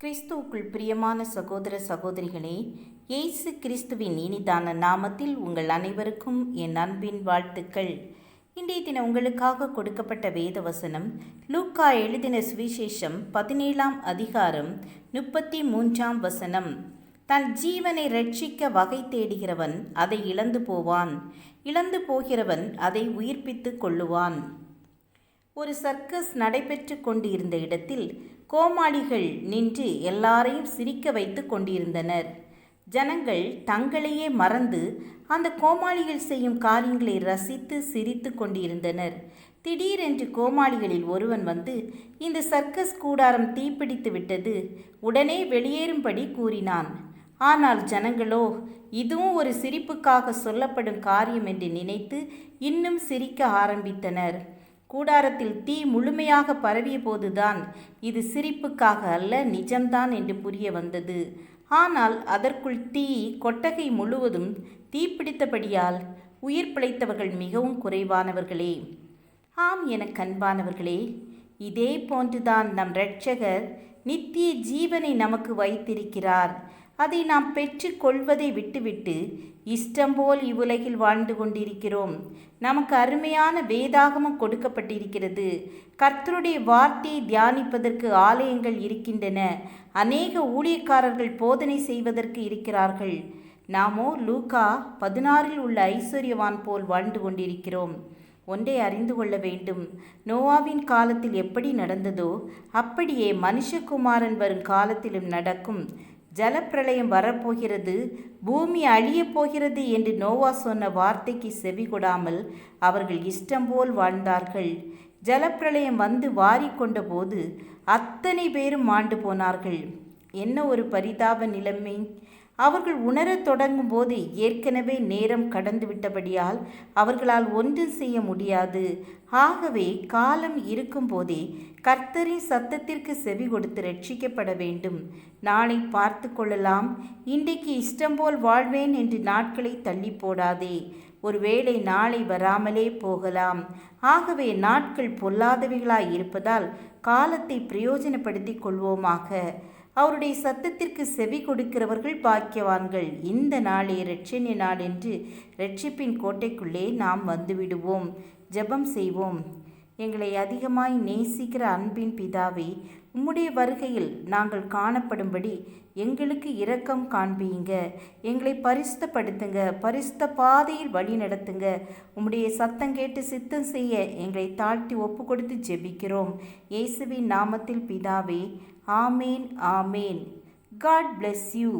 கிறிஸ்துவுக்குள் பிரியமான சகோதர சகோதரிகளே, இயேசு கிறிஸ்துவின் இனிதான நாமத்தில் உங்கள் அனைவருக்கும் என் அன்பின் வாழ்த்துக்கள். இன்றைய தினம் உங்களுக்காக கொடுக்கப்பட்ட வேத வசனம் லூக்கா எழுதின சுவிசேஷம் 17ஆம் அதிகாரம் 33ஆம் வசனம். தன் ஜீவனை ரட்சிக்க வகை தேடுகிறவன் அதை இழந்து போவான், இழந்து போகிறவன் அதை உயிர்ப்பித்து கொள்ளுவான். ஒரு சர்க்கஸ் நடைபெற்று கொண்டிருந்த இடத்தில் கோமாளிகள் நின்று எல்லாரையும் சிரிக்க வைத்து கொண்டிருந்தனர். ஜனங்கள் தங்களையே மறந்து அந்த கோமாளிகள் செய்யும் காரியங்களை ரசித்து சிரித்து கொண்டிருந்தனர். திடீரென்று கோமாளிகளில் ஒருவன் வந்து, இந்த சர்க்கஸ் கூடாரம் தீப்பிடித்து விட்டது, உடனே வெளியேறும்படி கூறினான். ஆனால் ஜனங்களோ இதுவும் ஒரு சிரிப்புக்காக சொல்லப்படும் காரியம் என்று நினைத்து இன்னும் சிரிக்க ஆரம்பித்தனர். கூடாரத்தில் தீ முழுமையாக பரவிய போதுதான் இது சிரிப்புக்காக அல்ல, நிஜம்தான் என்று புரிய வந்தது. ஆனால் அதற்குள் தீ கொட்டகை முழுவதும் தீப்பிடித்தபடியால் உயிர் பிழைத்தவர்கள் மிகவும் குறைவானவர்களே. ஆம், எனக்கு அன்பானவர்களே, இதே போன்றுதான் நம் இரட்சகர் நித்திய ஜீவனை நமக்கு வைத்திருக்கிறார். அதை நாம் பெற்று கொள்வதை விட்டுவிட்டு இஷ்டம் போல் இவ்வுலகில் வாழ்ந்து கொண்டிருக்கிறோம். நமக்கு அருமையான வேதாகமம் கொடுக்கப்பட்டிருக்கிறது. கர்த்தருடைய வார்த்தையை தியானிப்பதற்கு ஆலயங்கள் இருக்கின்றன. அநேக ஊழியக்காரர்கள் போதனை செய்வதற்கு இருக்கிறார்கள். நாமோ லூக்கா 16 உள்ள ஐஸ்வர்யவான் போல் வாழ்ந்து கொண்டிருக்கிறோம். ஒன்றை அறிந்து கொள்ள வேண்டும், நோவாவின் காலத்தில் எப்படி நடந்ததோ அப்படியே மனுஷகுமாரன் வரும் காலத்திலும் நடக்கும். ஜலப்பிரளயம் வரப்போகிறது, பூமி அழியப் போகிறது என்று நோவா சொன்ன வார்த்தைக்கு செவி கொடாமல் அவர்கள் இஷ்டம் போல் வாழ்ந்தார்கள். ஜலப்பிரளயம் வந்து வாரிக்கொண்ட போது அத்தனை பேரும் மாண்டு போனார்கள். என்ன ஒரு பரிதாப நிலைமை! அவர்கள் உணரத் தொடங்கும் போது ஏற்கனவே நேரம் கடந்து விட்டபடியால் அவர்களால் ஒன்றும் செய்ய முடியாது. ஆகவே காலம் இருக்கும்போதே கர்த்தரின் சத்தத்திற்கு செவி கொடுத்து ரட்சிக்கப்பட வேண்டும். நாளை பார்த்து கொள்ளலாம், இன்றைக்கு இஷ்டம் போல் வாழ்வேன் என்று நாட்களை தள்ளி போடாதே. ஒருவேளை நாளை வராமலே போகலாம். ஆகவே நாட்கள் பொல்லாதவைகளாய் இருப்பதால் காலத்தை பிரயோஜனப்படுத்தி கொள்வோமாக. அவருடைய சத்தத்திற்கு செவி கொடுக்கிறவர்கள் பாக்கியவான்கள். இந்த நாளே இரட்சணிய நாள் என்று இரட்சிப்பின் கோட்டைக்குள்ளே நாம் வந்துவிடுவோம். ஜெபம் செய்வோம். எங்களை அதிகமாய் நேசிக்கிற அன்பின் பிதாவே, உம்முடைய வருகையில் நாங்கள் காணப்படும்படி எங்களுக்கு இரக்கம் காண்பீங்க. எங்களை பரிசுத்தப்படுத்துங்க, பரிசுத்த பாதையில் வழி நடத்துங்க. உம்முடைய சத்தம் கேட்டு சித்தம் செய்ய எங்களை தாழ்த்தி ஒப்பு கொடுத்து ஜெபிக்கிறோம். இயேசுவின் நாமத்தில் பிதாவே, ஆமேன், ஆமேன். God bless you.